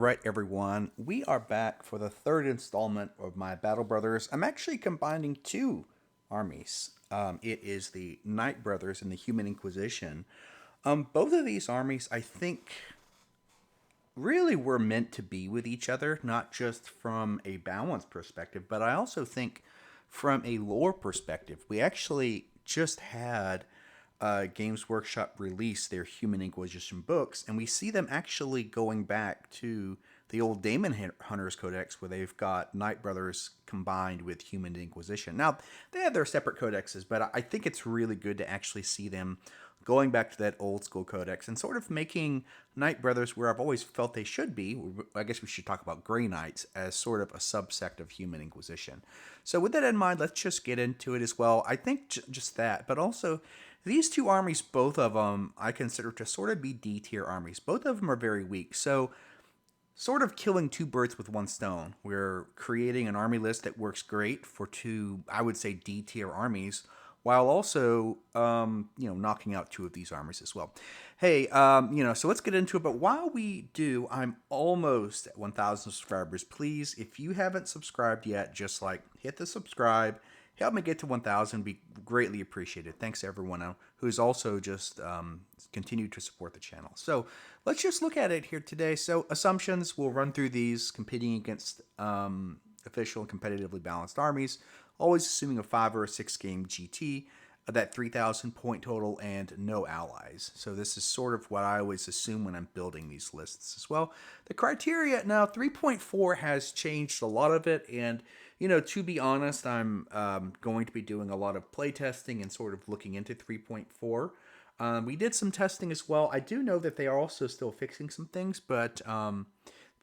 Right, everyone. We are back for the third installment of my Battle Brothers. I'm actually combining two armies. It is the Knight Brothers and the Human Inquisition. Both of these armies, I think, really were meant to be with each other, not just from a balance perspective, but I also think from a lore perspective. We actually just had Games Workshop release their Human Inquisition books, and we see them actually going back to the old Daemon Hunters Codex, where they've got Knight Brothers combined with Human Inquisition. Now, they have their separate codexes, but I think it's really good to actually see them going back to that old school codex and sort of making Knight Brothers where I've always felt they should be. I guess we should talk about Grey Knights as sort of a subsect of Human Inquisition. So, with that in mind, let's just get into it as well. I think just that, but also these two armies, both of them, I consider to sort of be D tier armies. Both of them are very weak. So, sort of killing two birds with one stone. We're creating an army list that works great for two, I would say, D tier armies, while also, knocking out two of these armies as well. Hey, so let's get into it. But while we do, I'm almost at 1,000 subscribers. Please, if you haven't subscribed yet, just like hit the subscribe. Help me get to 1,000. Be greatly appreciated. Thanks to everyone who's also just continued to support the channel. So let's just look at it here today. So assumptions, we'll run through these competing against official and competitively balanced armies, always assuming a 5 or a 6 game GT, that 3,000 point total, and no allies. So this is sort of what I always assume when I'm building these lists as well. The criteria, now 3.4 has changed a lot of it, and to be honest, I'm going to be doing a lot of play testing and sort of looking into 3.4. We did some testing as well. I do know that they are also still fixing some things, but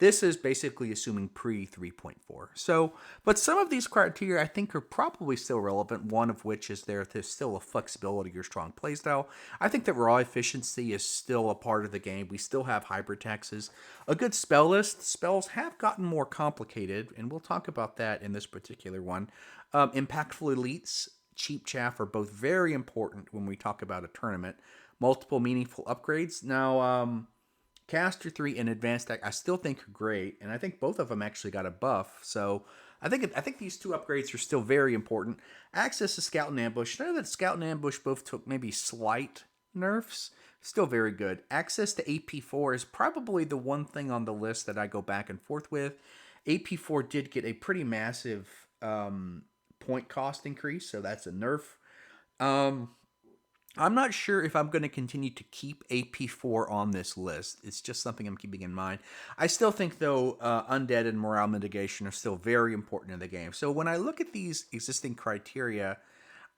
this is basically assuming pre 3.4. So, but some of these criteria I think are probably still relevant. One of which is there's still a flexibility or strong playstyle. I think that raw efficiency is still a part of the game. We still have hybrid taxes. A good spell list. Spells have gotten more complicated, and we'll talk about that in this particular one. Impactful elites, cheap chaff are both very important when we talk about a tournament. Multiple meaningful upgrades. Now, Caster 3 and Advanced Deck, I still think are great, and I think both of them actually got a buff. So I think these two upgrades are still very important. Access to Scout and Ambush. I know that Scout and Ambush both took maybe slight nerfs. Still very good. Access to AP4 is probably the one thing on the list that I go back and forth with. AP4 did get a pretty massive point cost increase, so that's a nerf. I'm not sure if I'm going to continue to keep AP4 on this list. It's just something I'm keeping in mind. I still think, though, Undead and Morale Mitigation are still very important in the game. So when I look at these existing criteria,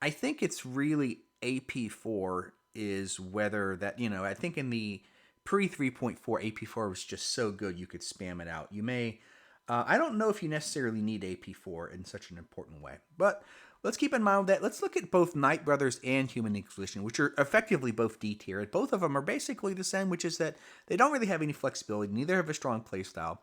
I think it's really AP4 is whether that, I think in the pre 3.4, AP4 was just so good you could spam it out. You may, I don't know if you necessarily need AP4 in such an important way, but let's keep in mind that. Let's look at both Knight Brothers and Human Inquisition, which are effectively both D tier. Both of them are basically the same, which is that they don't really have any flexibility. Neither have a strong playstyle.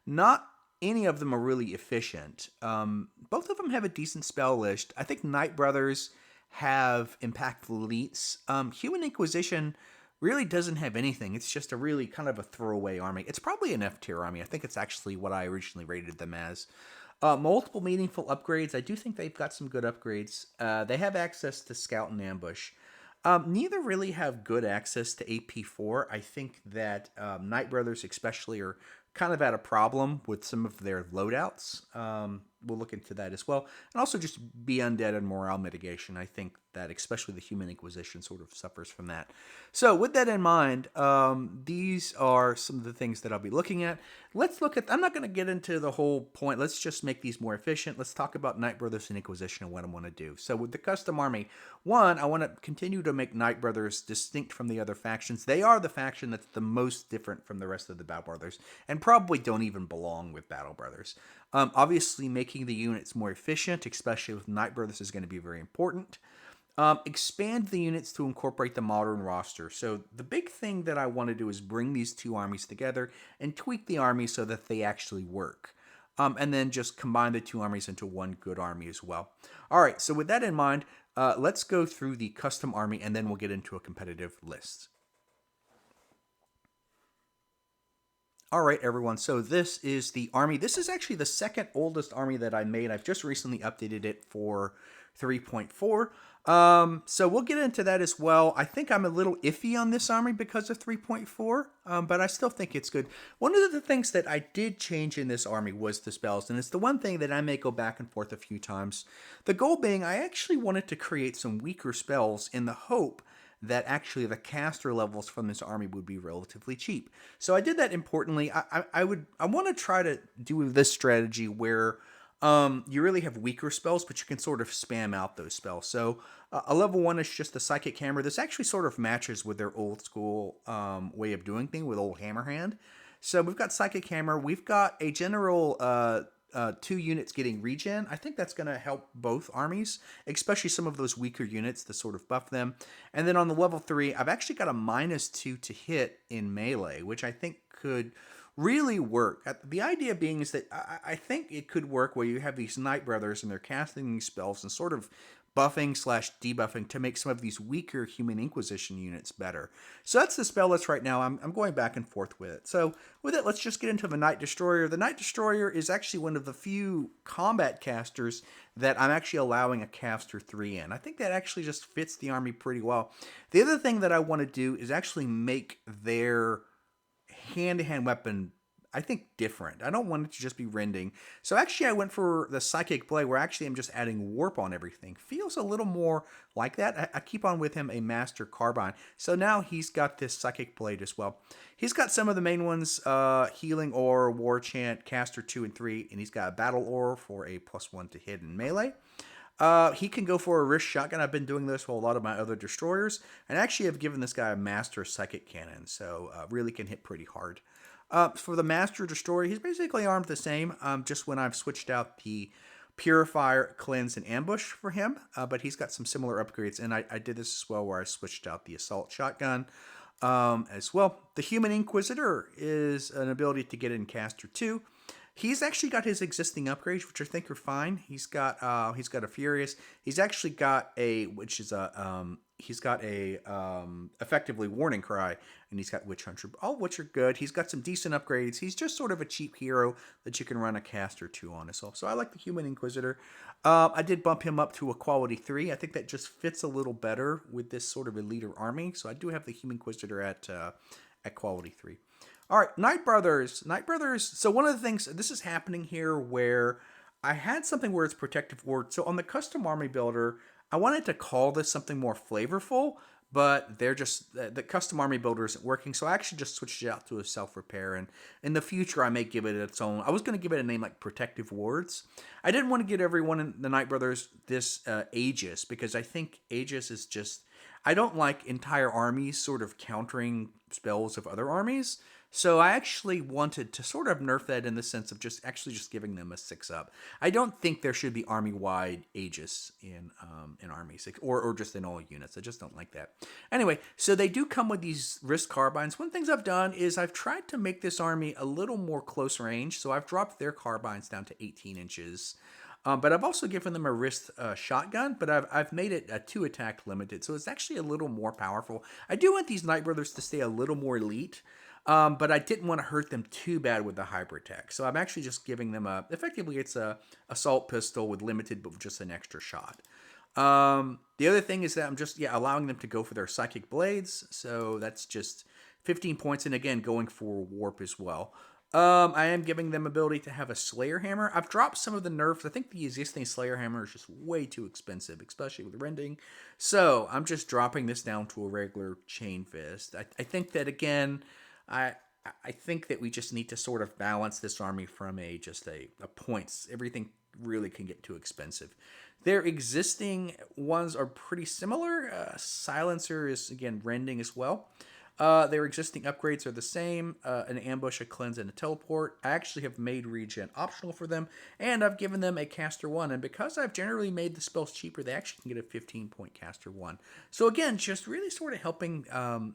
Not any of them are really efficient. Both of them have a decent spell list. I think Knight Brothers have impactful elites. Human Inquisition really doesn't have anything. It's just a really kind of a throwaway army. It's probably an F tier army. I think it's actually what I originally rated them as. Multiple meaningful upgrades. I do think they've got some good upgrades. They have access to Scout and Ambush. Neither really have good access to AP4. I think that Knight Brothers especially are kind of at a problem with some of their loadouts. We'll look into that as well. And also just Be Undead and Morale Mitigation. I think that especially the Human Inquisition sort of suffers from that. So with that in mind, these are some of the things that I'll be looking at. Let's look at, I'm not going to get into the whole point. Let's just make these more efficient. Let's talk about Knight Brothers and Inquisition and what I want to do. So with the custom army, one, I want to continue to make Knight Brothers distinct from the other factions. They are the faction that's the most different from the rest of the Battle Brothers and probably don't even belong with Battle Brothers. Obviously, making the units more efficient, especially with Knight Brothers, is going to be very important. Expand the units to incorporate the modern roster. So the big thing that I want to do is bring these two armies together and tweak the army so that they actually work. And then just combine the two armies into one good army as well. All right, so with that in mind, let's go through the custom army and then we'll get into a competitive list. All right, everyone. So this is the army. This is actually the second oldest army that I made. I've just recently updated it for 3.4. So we'll get into that as well. I think I'm a little iffy on this army because of 3.4, but I still think it's good. One of the things that I did change in this army was the spells, and it's the one thing that I may go back and forth a few times. The goal being, I actually wanted to create some weaker spells in the hope that actually the caster levels from this army would be relatively cheap. So I did that importantly. I want to try to do this strategy where you really have weaker spells, but you can sort of spam out those spells. So a level 1 is just the Psychic Hammer. This actually sort of matches with their old school way of doing things with old Hammer Hand. So we've got Psychic Hammer. We've got a general 2 units getting regen. I think that's going to help both armies, especially some of those weaker units to sort of buff them. And then on the level 3, I've actually got a -2 to hit in melee, which I think could really work. The idea being is that I think it could work where you have these Knight Brothers and they're casting these spells and sort of buffing/debuffing to make some of these weaker Human Inquisition units better. So that's the spell list right now. I'm going back and forth with it. So with it, let's just get into the Knight Destroyer. The Knight Destroyer is actually one of the few combat casters that I'm actually allowing a caster 3 in. I think that actually just fits the army pretty well. The other thing that I want to do is actually make their hand-to-hand weapon, I think, different. I don't want it to just be rending. So actually I went for the Psychic Blade, where actually I'm just adding warp on everything. Feels a little more like that. I keep on with him a Master Carbine. So now he's got this Psychic Blade as well. He's got some of the main ones, Healing Aura, War Chant, Caster 2 and 3, and he's got a Battle Aura for a +1 to hit in melee. He can go for a wrist shotgun. I've been doing this for a lot of my other destroyers, and actually have given this guy a Master Psychic Cannon, so really can hit pretty hard. For the Master Destroyer, he's basically armed the same, just when I've switched out the Purifier, Cleanse, and Ambush for him, but he's got some similar upgrades, and I did this as well where I switched out the Assault Shotgun as well. The Human Inquisitor is an ability to get in Caster 2. He's actually got his existing upgrades, which I think are fine. He's got a Furious. He's actually got effectively Warning Cry, and he's got Witch Hunter, all of which are good. He's got some decent upgrades. He's just sort of a cheap hero that you can run a caster 2 on as well. So I like the Human Inquisitor. I did bump him up to a quality 3. I think that just fits a little better with this sort of a leader army. So I do have the Human Inquisitor at quality 3. All right, Knight Brothers. Knight Brothers. So one of the things, this is happening here where I had something where it's Protective Ward. So on the custom army builder, I wanted to call this something more flavorful, but they're just, the custom army builder isn't working. So I actually just switched it out to a self-repair. And in the future, I may give it its own. I was going to give it a name like Protective Wards. I didn't want to get everyone in the Knight Brothers this Aegis, because I think Aegis is just, I don't like entire armies sort of countering spells of other armies. So I actually wanted to sort of nerf that in the sense of just giving them a 6-up. I don't think there should be army-wide Aegis in armies, or just in all units. I just don't like that. Anyway, so they do come with these wrist carbines. One of the things I've done is I've tried to make this army a little more close range. So I've dropped their carbines down to 18 inches. But I've also given them a wrist shotgun, but I've made it a 2-attack limited. So it's actually a little more powerful. I do want these Knight Brothers to stay a little more elite. But I didn't want to hurt them too bad with the hybrid tech. So I'm actually just giving them effectively it's a assault pistol with limited, but with just an extra shot. The other thing is that I'm just, allowing them to go for their Psychic Blades. So that's just 15 points. And again, going for warp as well. I am giving them ability to have a Slayer Hammer. I've dropped some of the nerfs. I think the existing Slayer Hammer is just way too expensive, especially with rending. So I'm just dropping this down to a regular Chain Fist. I think that, again, I think that we just need to sort of balance this army from a points. Everything really can get too expensive. Their existing ones are pretty similar. Silencer is, again, rending as well. Their existing upgrades are the same, an ambush, a cleanse, and a teleport. I actually have made regen optional for them, and I've given them a caster 1, and because I've generally made the spells cheaper, they actually can get a 15-point caster 1. So again, just really sort of helping,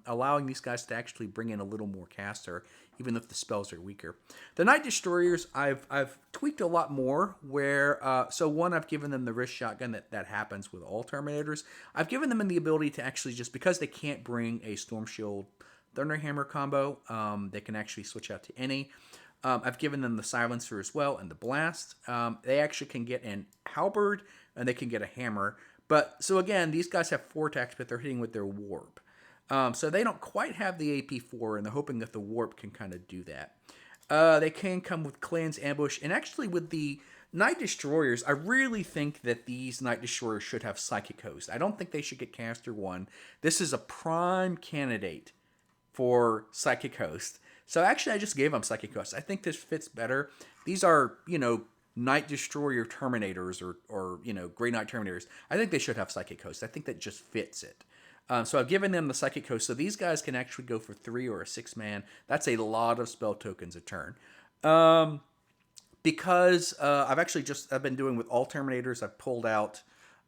allowing these guys to actually bring in a little more caster, even if the spells are weaker. The Knight Destroyers, I've tweaked a lot more, where, so one, I've given them the wrist shotgun, that happens with all Terminators. I've given them the ability to actually, just because they can't bring a Storm Shield Thunderhammer combo. They can actually switch out to any. I've given them the silencer as well and the blast. They actually can get an halberd and they can get a hammer. But so again, these guys have 4 attacks, but they're hitting with their warp. So they don't quite have the AP4, and they're hoping that the warp can kind of do that. They can come with Clan's Ambush, and actually with the Night Destroyers, I really think that these Night Destroyers should have Psychic Host. I don't think they should get Caster 1. This is a prime candidate for Psychic Host. So actually, I just gave them Psychic Host. I think this fits better. These are, Night Destroyer Terminators or Grey Knight Terminators. I think they should have Psychic Host. I think that just fits it. So I've given them the Psychic Host. So these guys can actually go for 3 or a 6-man. That's a lot of spell tokens a turn. Because I've been doing with all Terminators, I've pulled out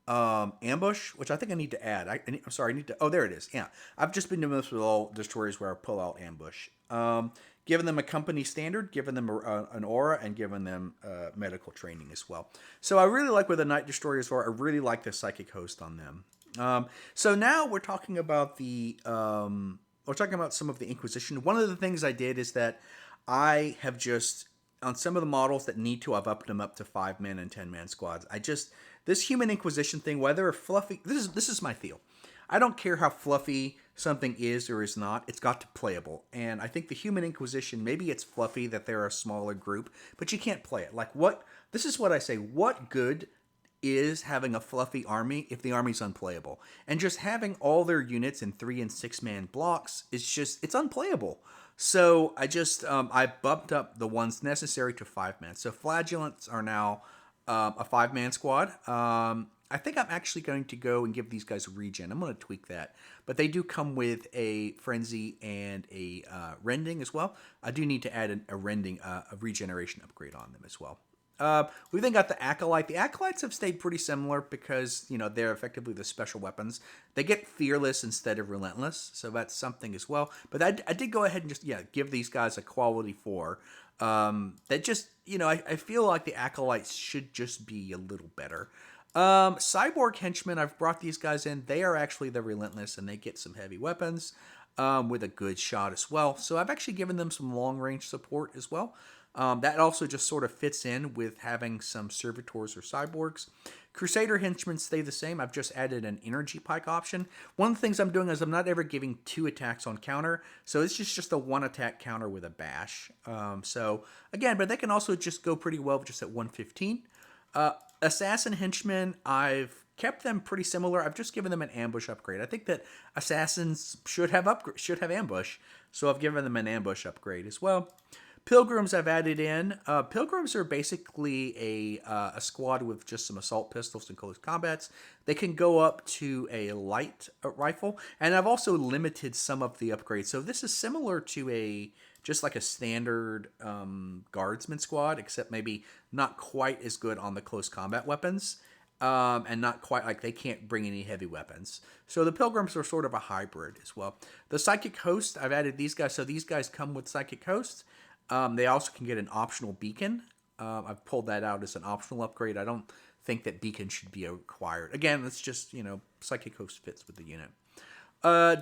Ambush, which I think I need to add. There it is. Yeah. I've just been doing this with all Destroyers where I pull out Ambush. Given them a company standard, given them an aura, and given them medical training as well. So I really like where the Night Destroyers are. I really like the Psychic Host on them. So now we're talking about some of the Inquisition. One of the things I did is that I have just, on some of the models that need to, I've upped them up to 5-man and 10-man squads. This Human Inquisition thing, whether fluffy, this is my feel. I don't care how fluffy something is or is not, it's got to playable. And I think the Human Inquisition, maybe it's fluffy that they're a smaller group, but you can't play it. This is what I say, what good is having a fluffy army if the army's unplayable? And just having all their units in 3- and 6-man blocks it's unplayable. So I bumped up the ones necessary to 5-man. So Flagellants are now a 5-man squad. I think I'm actually going to go and give these guys a regen. I'm going to tweak that. But they do come with a Frenzy and a Rending as well. I do need to add a Rending, a regeneration upgrade on them as well. We've then got the Acolyte. The Acolytes have stayed pretty similar because, they're effectively the special weapons. They get Fearless instead of Relentless, so that's something as well. But I did go ahead and just, give these guys a quality 4. That just, I feel like the Acolytes should just be a little better. Cyborg Henchmen, I've brought these guys in. They are actually the Relentless, and they get some heavy weapons with a good shot as well. So I've actually given them some long-range support as well. That also just sort of fits in with having some servitors or cyborgs. Crusader Henchmen stay the same. I've just added an energy pike option. One of the things I'm doing is I'm not ever giving 2 attacks on counter, so it's just a 1 attack counter with a bash. So again, but they can also just go pretty well just at 115. Assassin Henchmen, I've kept them pretty similar. I've just given them an ambush upgrade. I think that assassins should have ambush, so I've given them an ambush upgrade as well. Pilgrims I've added in. Pilgrims are basically a squad with just some assault pistols and close combats. They can go up to a light rifle, and I've also limited some of the upgrades. So this is similar to just like a standard guardsman squad, except maybe not quite as good on the close combat weapons, and not quite like they can't bring any heavy weapons. So the Pilgrims are sort of a hybrid as well. The Psychic Host, I've added these guys. So these guys come with Psychic Hosts. They also can get an optional beacon. I've pulled that out as an optional upgrade. I don't think that beacon should be required. Again, it's just, Psychic Host fits with the unit.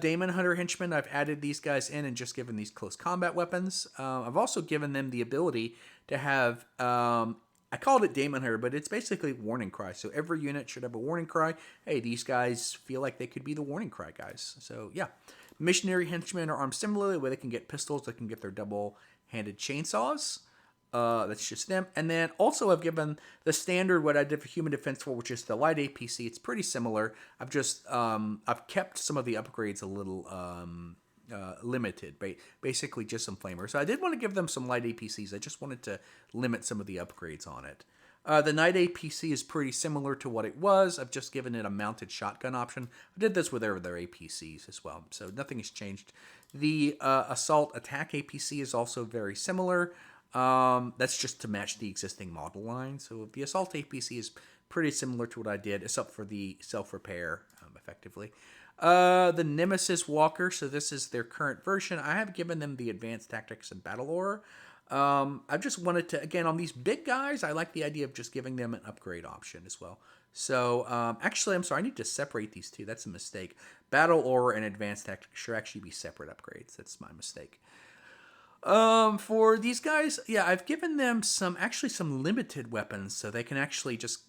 Daemon Hunter Henchmen, I've added these guys in and just given these close combat weapons. I've also given them the ability to have, I called it Daemon Hunter, but it's basically warning cry. So every unit should have a warning cry. Hey, these guys feel like they could be the warning cry guys. So yeah. Missionary Henchmen are armed similarly, where they can get pistols, they can get their double-handed chainsaws. That's just them. And then also I've given the standard what I did for Human Defense 4, which is the light APC. It's pretty similar. I've just I've kept some of the upgrades a little limited, basically just some flamers. So I did want to give them some light APCs. I just wanted to limit some of the upgrades on it. The Night APC is pretty similar to what it was. I've just given it a mounted shotgun option. I did this with their APCs as well, so nothing has changed. The Assault Attack APC is also very similar. That's just to match the existing model line. So the Assault APC is pretty similar to what I did, except for the self-repair, effectively. The Nemesis Walker, so this is their current version. I have given them the Advanced Tactics and Battle Aura. I just wanted to, again, on these big guys, I like the idea of just giving them an upgrade option as well. So, actually, I'm sorry, I need to separate these two. That's a mistake. Battle Aura and Advanced Tactics should actually be separate upgrades. That's my mistake. For these guys, yeah, I've given them some limited weapons so they can actually just.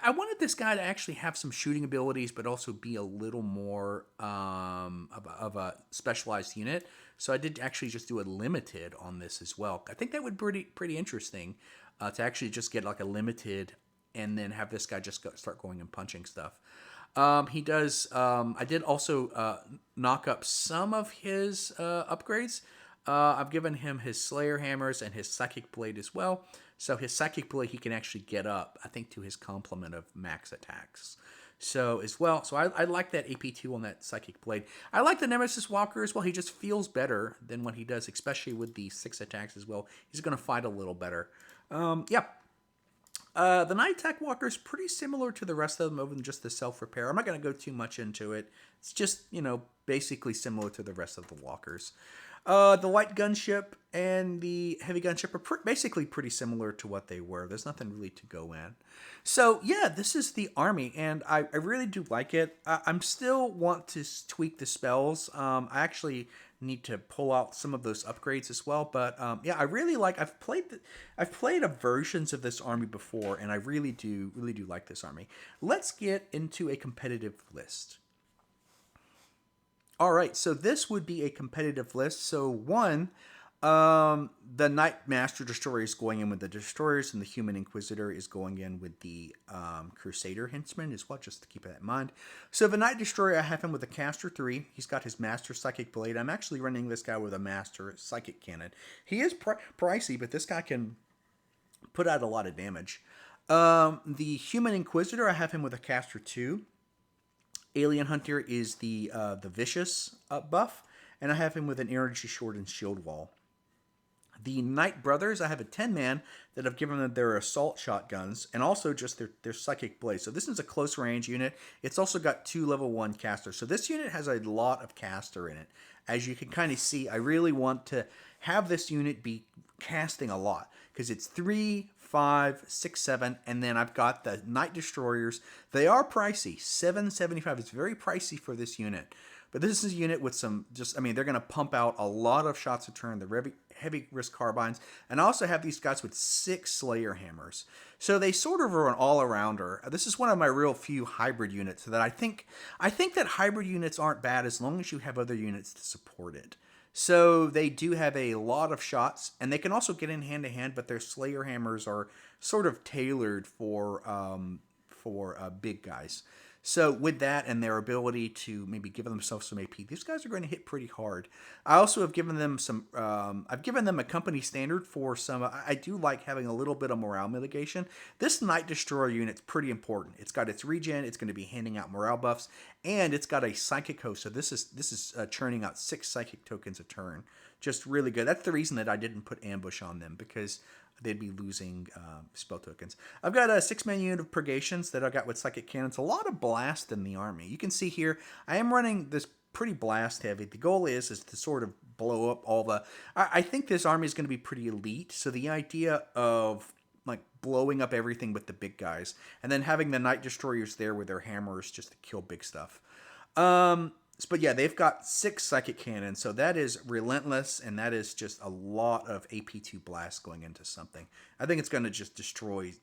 I wanted this guy to actually have some shooting abilities, but also be a little more of a specialized unit. So I did actually just do a limited on this as well. I think that would be pretty interesting to actually just get like a limited and then have this guy just start going and punching stuff. He does. I did also knock up some of his upgrades. I've given him his Slayer Hammers and his Psychic Blade as well. So his Psychic Blade, he can actually get up, I think, to his complement of max attacks. So as well, so I like that AP2 on that Psychic Blade. I like the Nemesis Walker as well. He just feels better than what he does, especially with the 6 attacks as well. He's going to fight a little better. Yeah. The Night Attack Walker is pretty similar to the rest of them, other than just the self-repair. I'm not going to go too much into it. It's just, basically similar to the rest of the walkers. The light gunship and the heavy gunship are basically pretty similar to what they were. There's nothing really to go in. So, yeah, this is the army, and I really do like it. I'm still want to tweak the spells. I actually need to pull out some of those upgrades as well. But, yeah, I really like... I've played versions of this army before, and I really do like this army. Let's get into a competitive list. All right, so this would be a competitive list. So one, the Knight Master Destroyer is going in with the Destroyers, and the Human Inquisitor is going in with the Crusader Henchman as well, just to keep that in mind. So the Knight Destroyer, I have him with a Caster 3. He's got his Master Psychic Blade. I'm actually running this guy with a Master Psychic Cannon. He is pricey, but this guy can put out a lot of damage. The Human Inquisitor, I have him with a Caster 2. Alien Hunter is the Vicious buff, and I have him with an Energy Sword and Shield Wall. The Knight Brothers, I have a 10-man that I've given them their Assault Shotguns, and also just their Psychic Blade. So this is a close range unit. It's also got 2 level 1 casters. So this unit has a lot of caster in it. As you can kind of see, I really want to have this unit be casting a lot, because it's 3, 5, 6, 7, and then I've got the Night Destroyers. They are pricey. $775 is very pricey for this unit. But this is a unit with some, they're going to pump out a lot of shots a turn, the heavy risk carbines, and I also have these guys with 6 Slayer Hammers. So they sort of are an all-arounder. This is one of my real few hybrid units that I think that hybrid units aren't bad as long as you have other units to support it. So they do have a lot of shots, and they can also get in hand-to-hand, but their Slayer Hammers are sort of tailored for big guys. So with that and their ability to maybe give themselves some AP, these guys are going to hit pretty hard. I also have given them some, I've given them a company standard for some, I do like having a little bit of morale mitigation. This Night Destroyer unit's pretty important. It's got its regen, it's going to be handing out morale buffs, and it's got a Psychic Host, so this is churning out 6 Psychic tokens a turn. Just really good. That's the reason that I didn't put Ambush on them, because they'd be losing spell tokens. I've got a 6-man unit of Purgations that I got with Psychic Cannons. A lot of blast in the army. You can see here, I am running this pretty blast heavy. The goal is to sort of blow up all the... I think this army is going to be pretty elite, so the idea of like blowing up everything with the big guys, and then having the Night Destroyers there with their hammers just to kill big stuff. But yeah, they've got 6 Psychic Cannons, so that is relentless, and that is just a lot of AP2 blast going into something. I think it's going to just destroy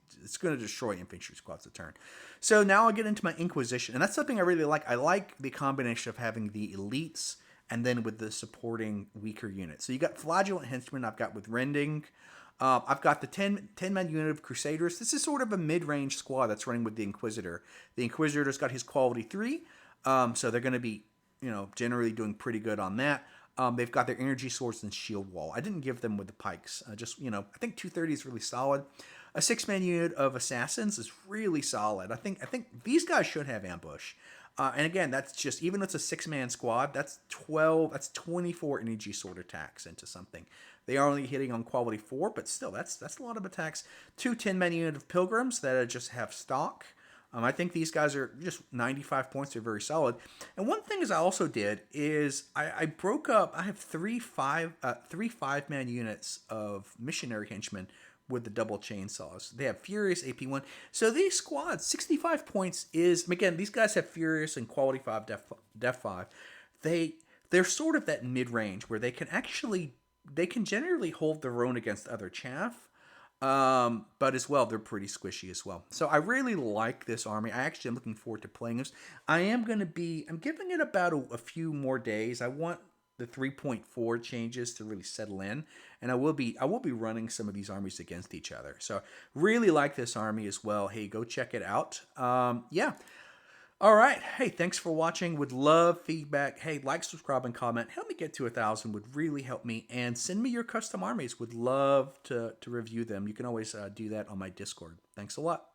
infantry squads a turn. So now I'll get into my Inquisition, and that's something I really like. I like the combination of having the elites and then with the supporting weaker units. So you got Flagellant Henchmen I've got with Rending. I've got the 10-man unit of Crusaders. This is sort of a mid-range squad that's running with the Inquisitor. The Inquisitor's got his quality 3, so they're going to be generally doing pretty good on that. They've got their energy swords and shield wall. I didn't give them with the pikes. I think 230 is really solid. A 6-man unit of assassins is really solid. I think these guys should have ambush. And again, that's just, even if it's a 6-man squad, that's 24 energy sword attacks into something. They are only hitting on quality 4, but still, that's a lot of attacks. 2 10-man unit of pilgrims that just have stock. I think these guys are just 95 points. They're very solid. And one thing is I also did is I broke up. I have three 5-man units of missionary henchmen with the double chainsaws. They have Furious AP1. So these squads, 65 points is, again, these guys have Furious and Quality 5, Def 5. They're sort of that mid-range where they can generally hold their own against other chaff. But as well, they're pretty squishy as well. So I really like this army. I actually am looking forward to playing this. I'm giving it about a few more days. I want the 3.4 changes to really settle in, and I will be running some of these armies against each other. So really like this army as well. Hey, go check it out. Yeah. All right. Hey, thanks for watching. Would love feedback. Hey, like, subscribe, and comment. Help me get to 1,000. Would really help me. And send me your custom armies. Would love to review them. You can always do that on my Discord. Thanks a lot.